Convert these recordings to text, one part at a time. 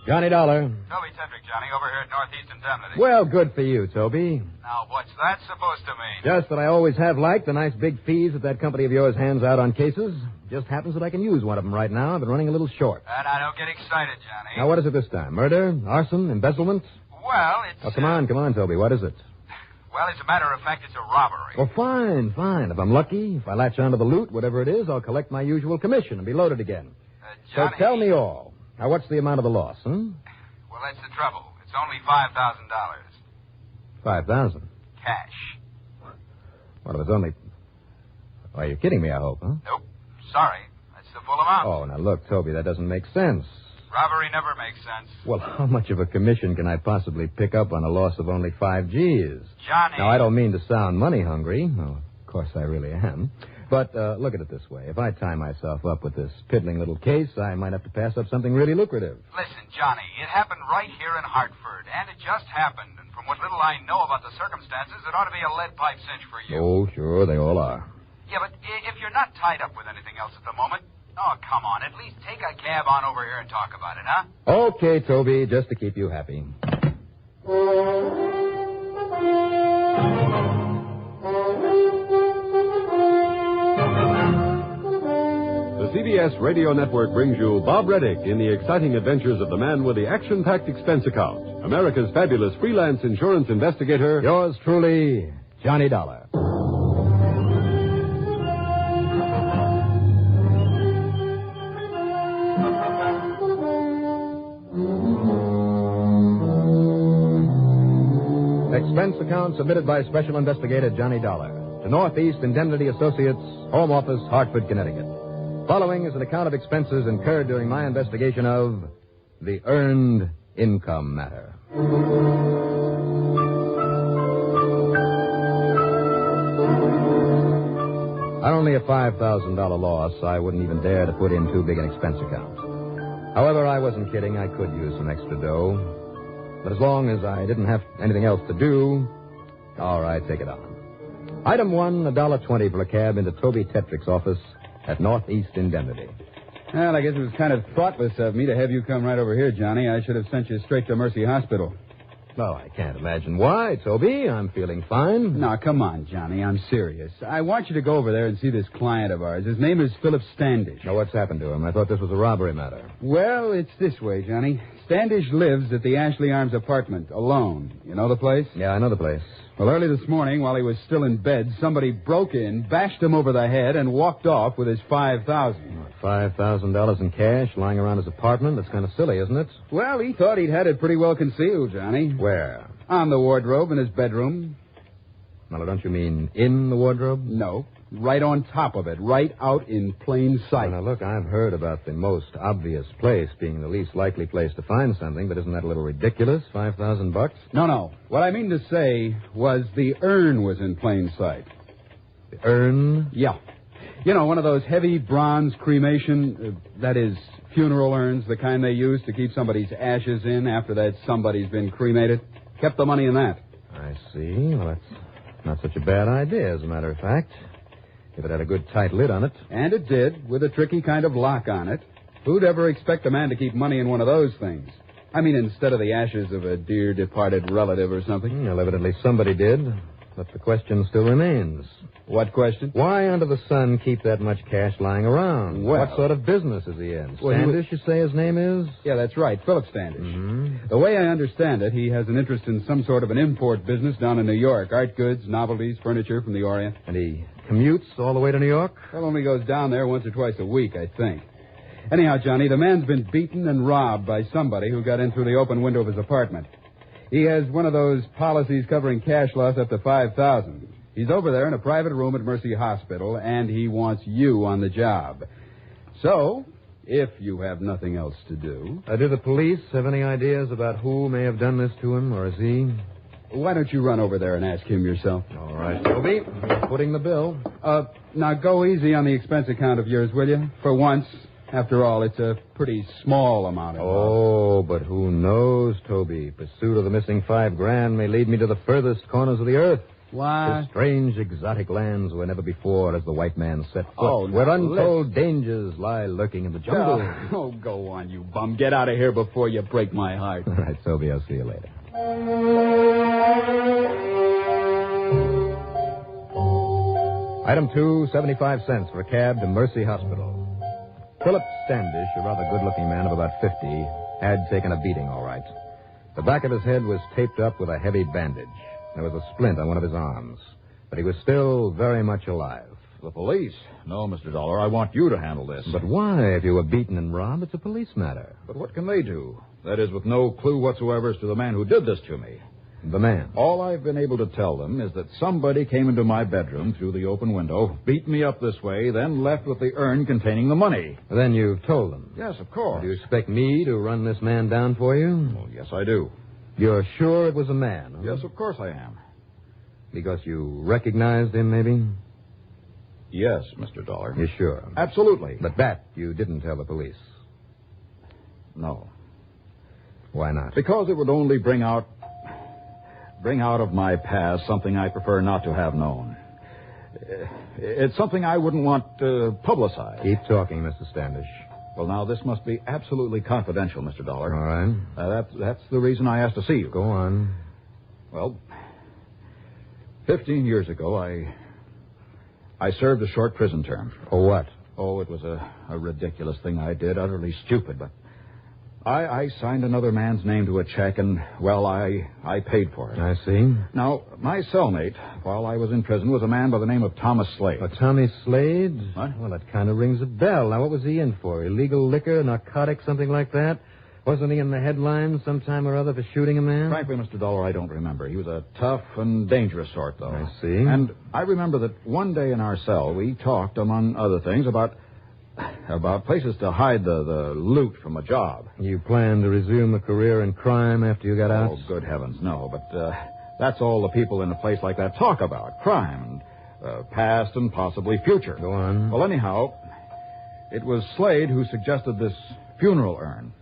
Johnny Dollar. Toby Tetrick, Johnny, over here at Northeast Indemnity. Well, good for you, Toby. Now, what's that supposed to mean? Just that I always have liked the nice big fees that company of yours hands out on cases. Just happens that I can use one of them right now. I've been running a little short. And I don't get excited, Johnny. Now, what is it this time? Murder? Arson? Embezzlement? Well, it's... Oh, come on, Toby. What is it? Well, as a matter of fact, it's a robbery. Well, fine. If I'm lucky, if I latch onto the loot, whatever it is, I'll collect my usual commission and be loaded again. Johnny... So tell me all. Now, what's the amount of the loss, Well, that's the trouble. It's only $5,000. $5,000? Cash. Well, it was only... Why, you're kidding me, I hope, huh? Nope. Sorry. That's the full amount. Oh, now look, Toby, that doesn't make sense. Robbery never makes sense. Well, how much of a commission can I possibly pick up on a loss of only 5 G's? Johnny... Now, I don't mean to sound money hungry. Well, of course I really am. But look at it this way. If I tie myself up with this piddling little case, I might have to pass up something really lucrative. Listen, Johnny, it happened right here in Hartford, and it just happened. And from what little I know about the circumstances, it ought to be a lead pipe cinch for you. Oh, sure, they all are. Yeah, but if you're not tied up with anything else at the moment, oh, come on, at least take a cab on over here and talk about it, huh? Okay, Toby, just to keep you happy. The CBS Radio Network brings you Bob Reddick in the exciting adventures of the man with the action-packed expense account, America's fabulous freelance insurance investigator. Yours truly, Johnny Dollar. Expense account submitted by Special Investigator Johnny Dollar to Northeast Indemnity Associates, Home Office, Hartford, Connecticut. Following is an account of expenses incurred during my investigation of the earned income matter. At only a $5,000 loss, I wouldn't even dare to put in too big an expense account. However, I wasn't kidding. I could use some extra dough. But as long as I didn't have anything else to do, all right, take it on. Item 1, $1.20 for a cab into Toby Tetrick's office at Northeast Indemnity. Well, I guess it was kind of thoughtless of me to have you come right over here, Johnny. I should have sent you straight to Mercy Hospital. Well, I can't imagine why, Toby. I'm feeling fine. Now, come on, Johnny. I'm serious. I want you to go over there and see this client of ours. His name is Philip Standish. Now, what's happened to him? I thought this was a robbery matter. Well, it's this way, Johnny. Standish lives at the Ashley Arms apartment alone. You know the place? Yeah, I know the place. Well, early this morning, while he was still in bed, somebody broke in, bashed him over the head, and walked off with his $5,000. $5,000 in cash lying around his apartment? That's kind of silly, isn't it? Well, he thought he'd had it pretty well concealed, Johnny. Where? On the wardrobe in his bedroom. Now, don't you mean in the wardrobe? No. Right on top of it. Right out in plain sight. Now, look, I've heard about the most obvious place being the least likely place to find something, but isn't that a little ridiculous? $5,000? No. What I mean to say was the urn was in plain sight. The urn? Yeah. You know, one of those heavy bronze cremation, that is, funeral urns, the kind they use to keep somebody's ashes in after that somebody's been cremated. Kept the money in that. I see. Well, that's not such a bad idea, as a matter of fact. If it had a good tight lid on it. And it did, with a tricky kind of lock on it. Who'd ever expect a man to keep money in one of those things? I mean, instead of the ashes of a dear departed relative or something. Well, evidently somebody did. But the question still remains. What question?Hy under the sun keep that much cash lying around? Well, what sort of business is he in? Well, Standish, you say his name is? Yeah, that's right, Philip Standish. Mm-hmm. The way I understand it, he has an interest in some sort of an import business down in New York. Art goods, novelties, furniture from the Orient. And he commutes all the way to New York? Well, only goes down there once or twice a week, I think. Anyhow, Johnny, the man's been beaten and robbed by somebody who got in through the open window of his apartment. He has one of those policies covering cash loss up to $5,000. He's over there in a private room at Mercy Hospital, and he wants you on the job. So, if you have nothing else to do... Do the police have any ideas about who may have done this to him, or is he... Why don't you run over there and ask him yourself? All right, Toby. Footing the bill. Now go easy on the expense account of yours, will you? For once. After all, it's a pretty small amount of... Oh, but who knows, Toby? Pursuit of the missing $5,000 may lead me to the furthest corners of the earth. What? To strange, exotic lands where never before has the white man set foot. Oh, where now untold dangers lie lurking in the jungle. Oh, go on, you bum. Get out of here before you break my heart. All right, Sylvia, I'll see you later. Item 2, 75 cents for a cab to Mercy Hospital. Philip Standish, a rather good-looking man of about 50, had taken a beating, all right. The back of his head was taped up with a heavy bandage. There was a splint on one of his arms. But he was still very much alive. The police? No, Mr. Dollar, I want you to handle this. But why? If you were beaten and robbed, it's a police matter. But what can they do? That is, with no clue whatsoever as to the man who did this to me. The man? All I've been able to tell them is that somebody came into my bedroom through the open window, beat me up this way, then left with the urn containing the money. Then you've told them? Yes, of course. Do you expect me to run this man down for you? Well, yes, I do. You're sure it was a man? Huh? Yes, of course I am. Because you recognized him, maybe? Yes, Mr. Dollar. You're sure? Absolutely. But that you didn't tell the police? No. Why not? Because it would only bring out of my past something I prefer not to have known. It's something I wouldn't want publicized. Keep talking, Mr. Standish. Well, now, this must be absolutely confidential, Mr. Dollar. All right. That's the reason I asked to see you. Go on. Well, 15 years ago, I served a short prison term. For what? Oh, it was a ridiculous thing I did, utterly stupid, but I signed another man's name to a check, and, well, I paid for it. I see. Now, my cellmate, while I was in prison, was a man by the name of Thomas Slade. Tommy Slade? What? Well, that kind of rings a bell. Now, what was he in for? Illegal liquor, narcotics, something like that? Wasn't he in the headlines sometime or other for shooting a man? Frankly, Mr. Dollar, I don't remember. He was a tough and dangerous sort, though. I see. And I remember that one day in our cell, we talked, among other things, about places to hide the loot from a job. You plan to resume a career in crime after you got out? Oh, good heavens, no. But that's all the people in a place like that talk about. Crime and past and possibly future. Go on. Well, anyhow, it was Slade who suggested this funeral urn.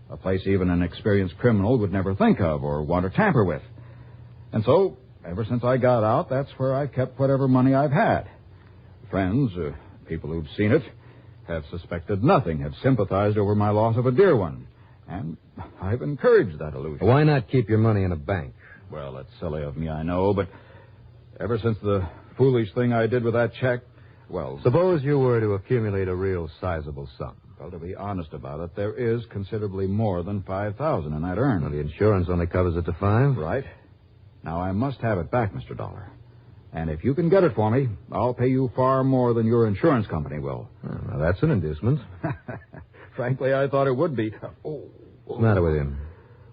A place even an experienced criminal would never think of or want to tamper with. And so, ever since I got out, that's where I've kept whatever money I've had. Friends, people who've seen it, have suspected nothing, have sympathized over my loss of a dear one. And I've encouraged that illusion. Why not keep your money in a bank? Well, that's silly of me, I know, but ever since the foolish thing I did with that check, well... Suppose you were to accumulate a real sizable sum. Well, to be honest about it, there is considerably more than $5,000 in that urn. Well, the insurance only covers it to $5,000. Right. Now, I must have it back, Mr. Dollar. And if you can get it for me, I'll pay you far more than your insurance company will. Well, now, that's an inducement. Frankly, I thought it would be. What's the matter with him?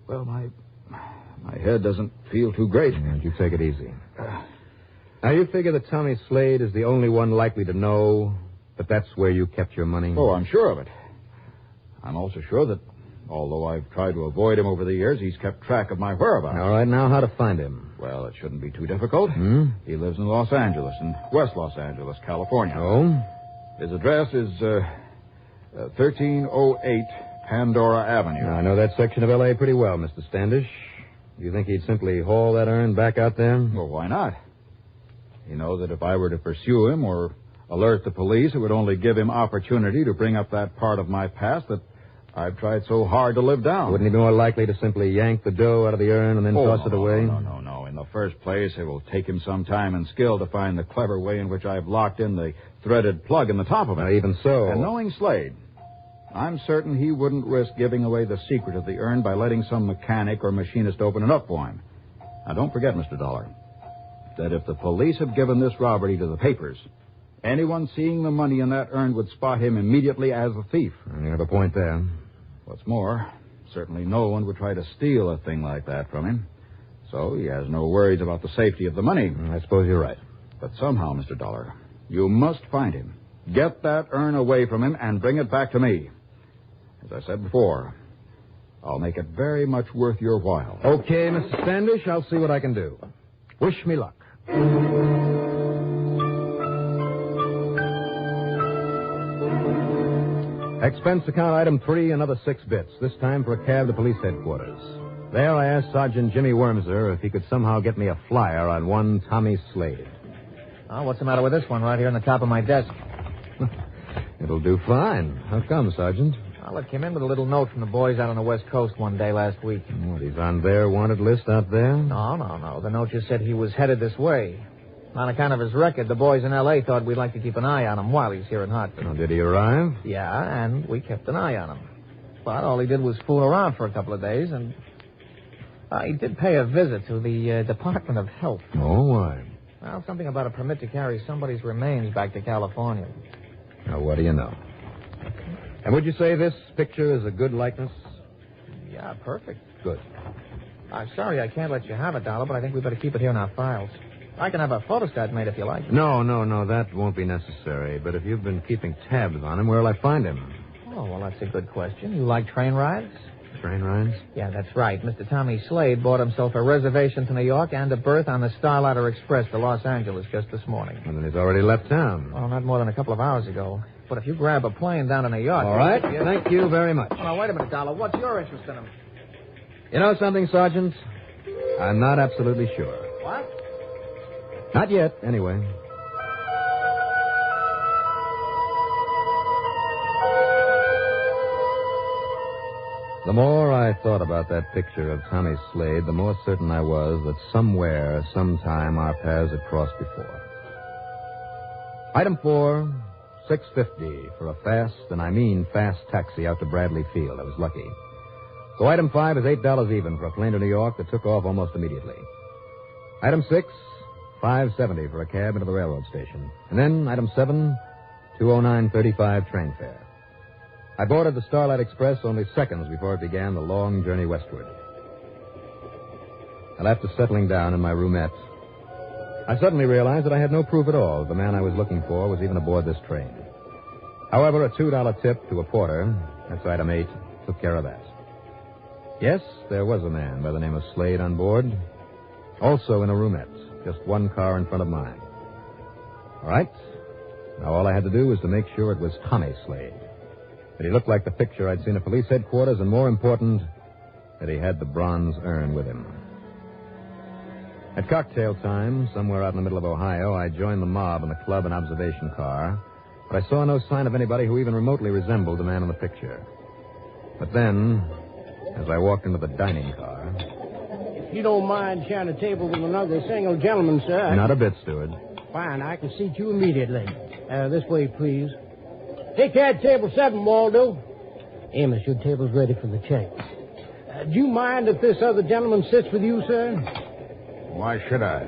Well, my head doesn't feel too great. And you take it easy. Now, you figure that Tommy Slade is the only one likely to know that that's where you kept your money? Oh, I'm sure of it. I'm also sure that, although I've tried to avoid him over the years, he's kept track of my whereabouts. All right, now how to find him? Well, it shouldn't be too difficult. He lives in Los Angeles, in West Los Angeles, California. Oh? His address is 1308 Pandora Avenue. Now, I know that section of L.A. pretty well, Mr. Standish. You think he'd simply haul that urn back out there? Well, why not? You know that if I were to pursue him or alert the police, it would only give him opportunity to bring up that part of my past that I've tried so hard to live down. Wouldn't he be more likely to simply yank the dough out of the urn and then toss it away? No. In the first place, it will take him some time and skill to find the clever way in which I've locked in the threaded plug in the top of it. Now, even so... And knowing Slade, I'm certain he wouldn't risk giving away the secret of the urn by letting some mechanic or machinist open it up for him. Now, don't forget, Mr. Dollar, that if the police have given this robbery to the papers, anyone seeing the money in that urn would spot him immediately as a thief. You have a point there. What's more, certainly no one would try to steal a thing like that from him. So he has no worries about the safety of the money. I suppose you're right. But somehow, Mr. Dollar, you must find him. Get that urn away from him and bring it back to me. As I said before, I'll make it very much worth your while. Okay, Mr. Standish, I'll see what I can do. Wish me luck. Expense account item 3, another 6 bits. This time for a cab to police headquarters. There I asked Sergeant Jimmy Wormser if he could somehow get me a flyer on one Tommy Slade. Oh, what's the matter with this one right here on the top of my desk? It'll do fine. How come, Sergeant? Well, it came in with a little note from the boys out on the West Coast one day last week. What, he's on their wanted list out there? No. The note just said he was headed this way. On account of his record, the boys in L.A. thought we'd like to keep an eye on him while he's here in Hartford. Oh, did he arrive? Yeah, and we kept an eye on him. But all he did was fool around for a couple of days, and he did pay a visit to the Department of Health. Oh, why? Well, something about a permit to carry somebody's remains back to California. Now, what do you know? And would you say this picture is a good likeness? Yeah, perfect. Good. I'm sorry I can't let you have it, Dollar, but I think we better keep it here in our files. I can have a photostat made if you like. No, that won't be necessary. But if you've been keeping tabs on him, where'll I find him? Oh, well, that's a good question. You like train rides? Train rides? Yeah, that's right. Mr. Tommy Slade bought himself a reservation to New York and a berth on the Starlighter Express to Los Angeles just this morning. And then he's already left town. Well, not more than a couple of hours ago. But if you grab a plane down to New York... All right. Thank you very much. Oh, now, wait a minute, Dollar. What's your interest in him? You know something, Sergeant? I'm not absolutely sure. What? Not yet, anyway. The more I thought about that picture of Tommy Slade, the more certain I was that somewhere, sometime, our paths had crossed before. Item 4, $6.50 for a fast, and I mean fast taxi out to Bradley Field. I was lucky. So item 5 is $8 even for a plane to New York that took off almost immediately. Item 6, $5.70 for a cab into the railroad station. And then item 7, $209.35 train fare. I boarded the Starlight Express only seconds before it began the long journey westward. And after settling down in my roomette, I suddenly realized that I had no proof at all the man I was looking for was even aboard this train. However, a $2 tip to a porter, that's item 8, took care of that. Yes, there was a man by the name of Slade on board, also in a roomette, just one car in front of mine. All right. Now all I had to do was to make sure it was Tommy Slade, that he looked like the picture I'd seen at police headquarters, and more important, that he had the bronze urn with him. At cocktail time, somewhere out in the middle of Ohio, I joined the mob in the club and observation car, but I saw no sign of anybody who even remotely resembled the man in the picture. But then, as I walked into the dining car... If you don't mind sharing a table with another single gentleman, sir... Not a bit, steward. Fine, I can seat you immediately. This way, please. Take care of table 7, Waldo. Amos, your table's ready for the check. Do you mind if this other gentleman sits with you, sir? Why should I?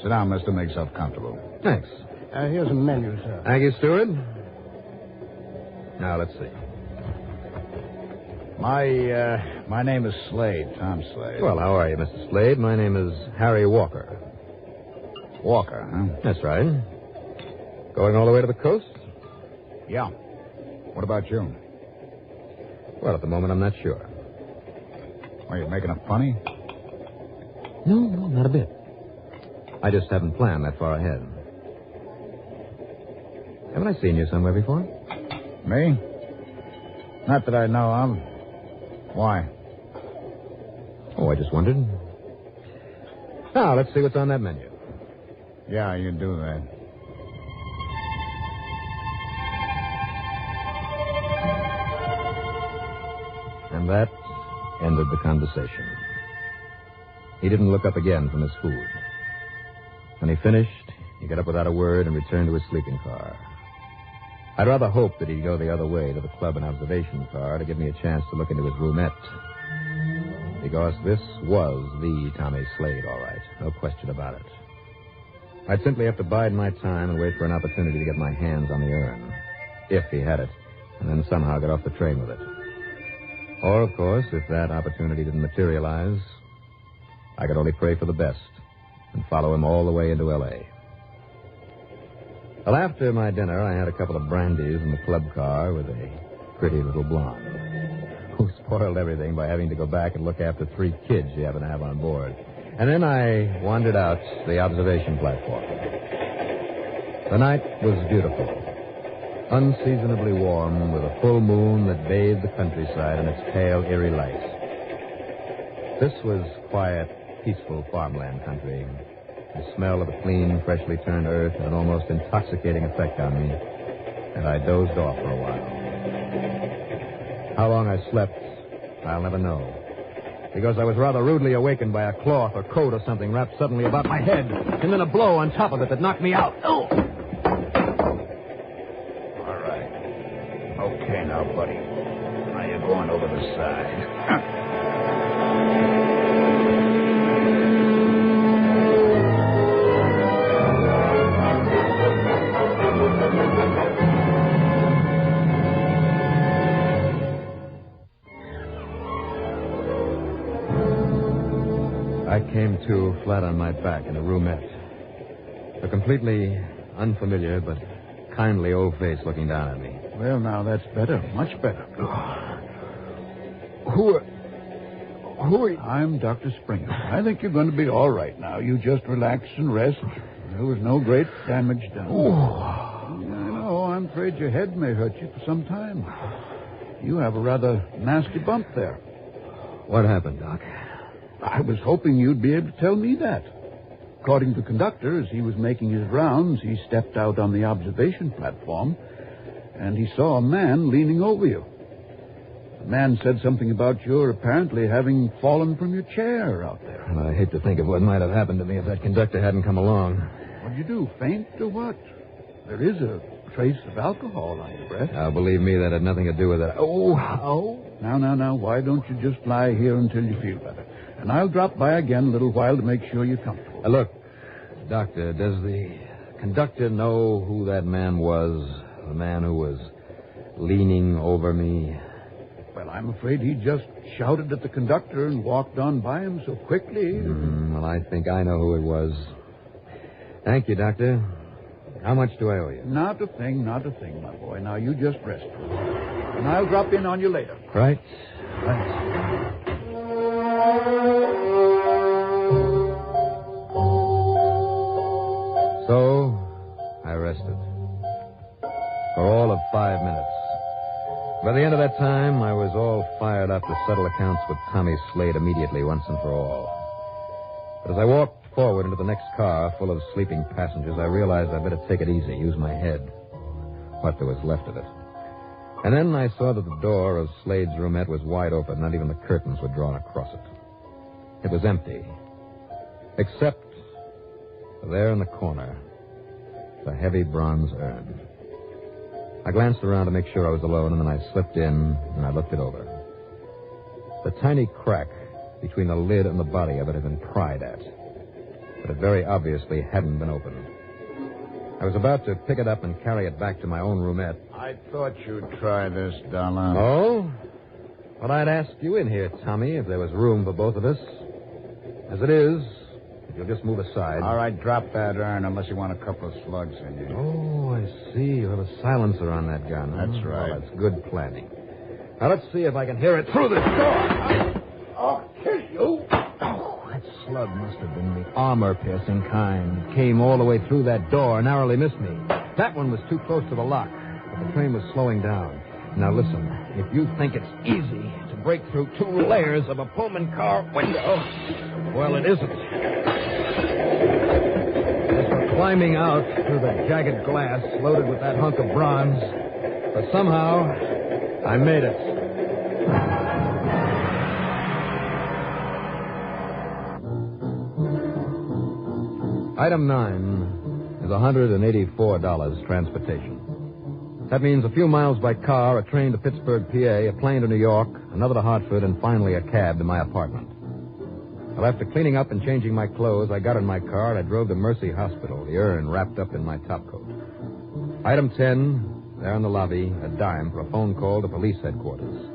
Sit down, mister. Make yourself comfortable. Thanks. Here's a menu, sir. Thank you, steward. Now, let's see. My name is Slade, Tom Slade. Well, how are you, Mr. Slade? My name is Harry Walker. Walker, huh? That's right. Going all the way to the coast? Yeah. What about you? Well, at the moment, I'm not sure. Are you making it funny? No, not a bit. I just haven't planned that far ahead. Haven't I seen you somewhere before? Me? Not that I know of. Why? Oh, I just wondered. Now, let's see what's on that menu. Yeah, you do that. And that ended the conversation. He didn't look up again from his food. When he finished, he got up without a word and returned to his sleeping car. I'd rather hope that he'd go the other way to the club and observation car to give me a chance to look into his roomette. Because this was the Tommy Slade, all right. No question about it. I'd simply have to bide my time and wait for an opportunity to get my hands on the urn, if he had it, and then somehow get off the train with it. Or, of course, if that opportunity didn't materialize, I could only pray for the best and follow him all the way into L.A. Well, after my dinner, I had a couple of brandies in the club car with a pretty little blonde who spoiled everything by having to go back and look after 3 kids she happened to have on board. And then I wandered out to the observation platform. The night was beautiful, unseasonably warm, with a full moon that bathed the countryside in its pale, eerie light. This was quiet, peaceful farmland country. The smell of the clean, freshly turned earth had an almost intoxicating effect on me, and I dozed off for a while. How long I slept, I'll never know, because I was rather rudely awakened by a cloth or coat or something wrapped suddenly about my head, and then a blow on top of it that knocked me out. Oh! All right. Okay now, buddy. Now you're going over the side. I came to flat on my back in a roomette. A completely unfamiliar but kindly old face looking down at me. Well, now that's better. Much better. Who are you? I'm Dr. Springer. I think you're going to be all right now. You just relax and rest. There was no great damage done. I know. I'm afraid your head may hurt you for some time. You have a rather nasty bump there. What happened, Doc? I was hoping you'd be able to tell me that. According to the conductor, as he was making his rounds, he stepped out on the observation platform, and he saw a man leaning over you. The man said something about your apparently having fallen from your chair out there. And I hate to think of what might have happened to me if that conductor hadn't come along. What'd you do, faint or what? There is a trace of alcohol on your breath. Now, believe me, that had nothing to do with it. Oh. Now, why don't you just lie here until you feel better? And I'll drop by again a little while to make sure you're comfortable. Look, Doctor, does the conductor know who that man was? The man who was leaning over me? Well, I'm afraid he just shouted at the conductor and walked on by him so quickly. Well, I think I know who it was. Thank you, Doctor. How much do I owe you? Not a thing, my boy. Now, you just rest. And I'll drop in on you later. Right. So, I rested. For all of 5 minutes. By the end of that time, I was all fired up to settle accounts with Tommy Slade immediately, once and for all. But as I walked forward into the next car full of sleeping passengers, I realized I'd better take it easy, use my head. What there was left of it. And then I saw that the door of Slade's roomette was wide open. Not even the curtains were drawn across it. It was empty. Except there in the corner, the heavy bronze urn. I glanced around to make sure I was alone, and then I slipped in and I looked it over. The tiny crack between the lid and the body of it had been pried at, but it very obviously hadn't been opened. I was about to pick it up and carry it back to my own roomette. I thought you'd try this, Dollar. Oh? Well, I'd ask you in here, Tommy, if there was room for both of us. As it is, if you'll just move aside. All right, drop that urn unless you want a couple of slugs in you. Oh, I see. You have a silencer on that gun. That's right. Well, that's good planning. Now, let's see if I can hear it through this door. I'll kill you. Oh, that slug must have been the armor-piercing kind. It came all the way through that door and narrowly missed me. That one was too close to the lock, but the train was slowing down. Now, listen. If you think it's easy to break through 2 layers of a Pullman car window, well, it isn't. As for climbing out through the jagged glass loaded with that hunk of bronze, but somehow I made it. Item 9 is $184 transportation. That means a few miles by car, a train to Pittsburgh, PA, a plane to New York, another to Hartford, and finally a cab to my apartment. Well, after cleaning up and changing my clothes, I got in my car and I drove to Mercy Hospital, the urn wrapped up in my topcoat. Item 10, there in the lobby, a dime for a phone call to police headquarters.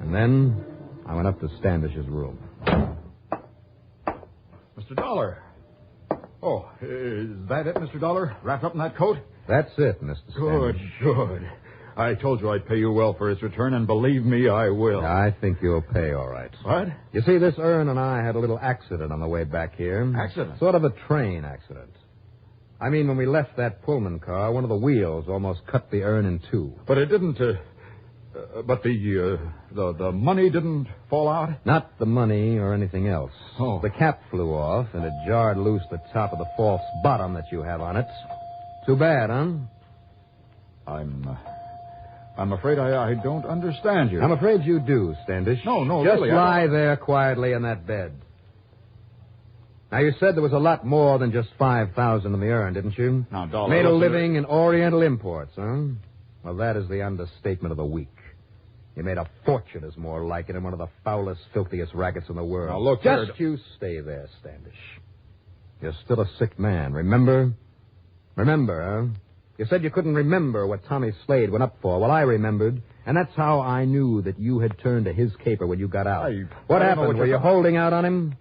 And then I went up to Standish's room. Mr. Dollar. Oh, is that it, Mr. Dollar? Wrapped up in that coat? That's it, Mr. Standish. Good. I told you I'd pay you well for its return, and believe me, I will. I think you'll pay all right. What? You see, this urn and I had a little accident on the way back here. Accident? Sort of a train accident. I mean, when we left that Pullman car, one of the wheels almost cut the urn in two. But it didn't, But the money didn't fall out? Not the money or anything else. Oh. The cap flew off, and it jarred loose the top of the false bottom that you have on it. Too bad, huh? I'm afraid I don't understand you. I'm afraid you do, Standish. No, Just really. lie there quietly in that bed. Now, you said there was a lot more than just $5,000 in the urn, didn't you? Now, Dollar... Made a living in Oriental imports, huh? Well, that is the understatement of the week. You made a fortune, is more like it, in one of the foulest, filthiest rackets in the world. Now, look Just you stay there, Standish. You're still a sick man, remember? Remember, huh? You said you couldn't remember what Tommy Slade went up for. Well, I remembered, and that's how I knew that you had turned to his caper when you got out. What happened? Were you holding out on him?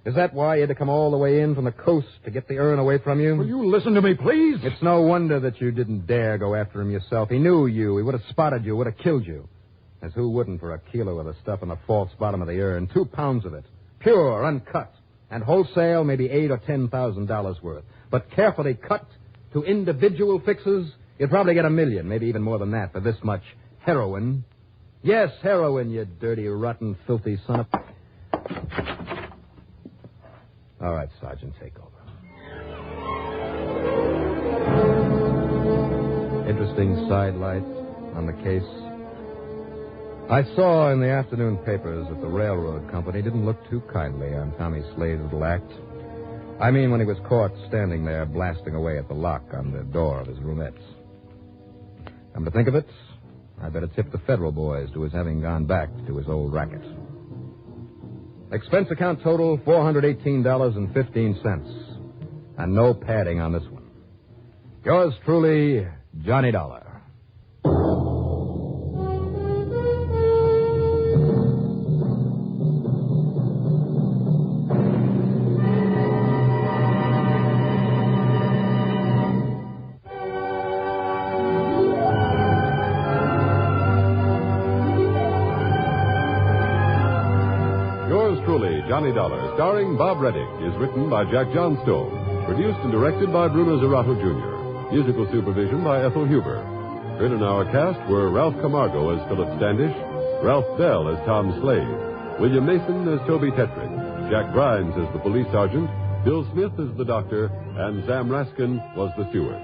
Is that why you had to come all the way in from the coast to get the urn away from you? Will you listen to me, please? It's no wonder that you didn't dare go after him yourself. He knew you. He would have spotted you, would have killed you. As who wouldn't for a kilo of the stuff in the false bottom of the urn? 2 pounds of it. Pure, uncut. And wholesale, maybe $8,000 or $10,000 worth. But carefully cut to individual fixes, you'd probably get $1 million, maybe even more than that, for this much heroin. Yes, heroin, you dirty, rotten, filthy son of... All right, Sergeant, take over. Interesting sidelight on the case. I saw in the afternoon papers that the railroad company didn't look too kindly on Tommy Slade's little act. I mean, when he was caught standing there blasting away at the lock on the door of his roomettes. Come to think of it, I better tip the federal boys to his having gone back to his old racket. Expense account total, $418.15. And no padding on this one. Yours truly, Johnny Dollar. Johnny Dollar, starring Bob Reddick, is written by Jack Johnstone. Produced and directed by Bruno Zerato Jr. Musical supervision by Ethel Huber. Heard in our cast were Ralph Camargo as Philip Standish, Ralph Bell as Tom Slade, William Mason as Toby Tetrick, Jack Grimes as the police sergeant, Bill Smith as the doctor, and Sam Raskin was the steward.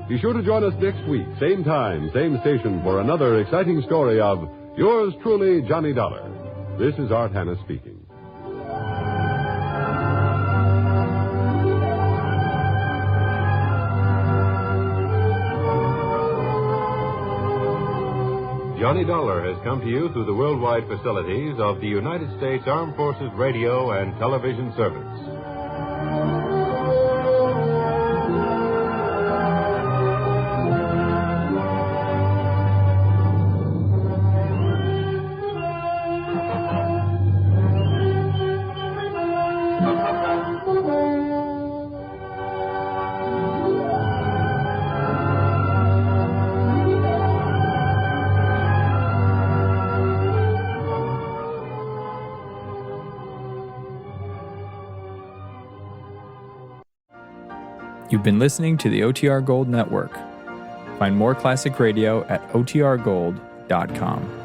Be sure to join us next week, same time, same station, for another exciting story of yours truly, Johnny Dollar. This is Art Hanna speaking. Johnny Dollar has come to you through the worldwide facilities of the United States Armed Forces Radio and Television Service. You've been listening to the OTR Gold Network. Find more classic radio at otrgold.com.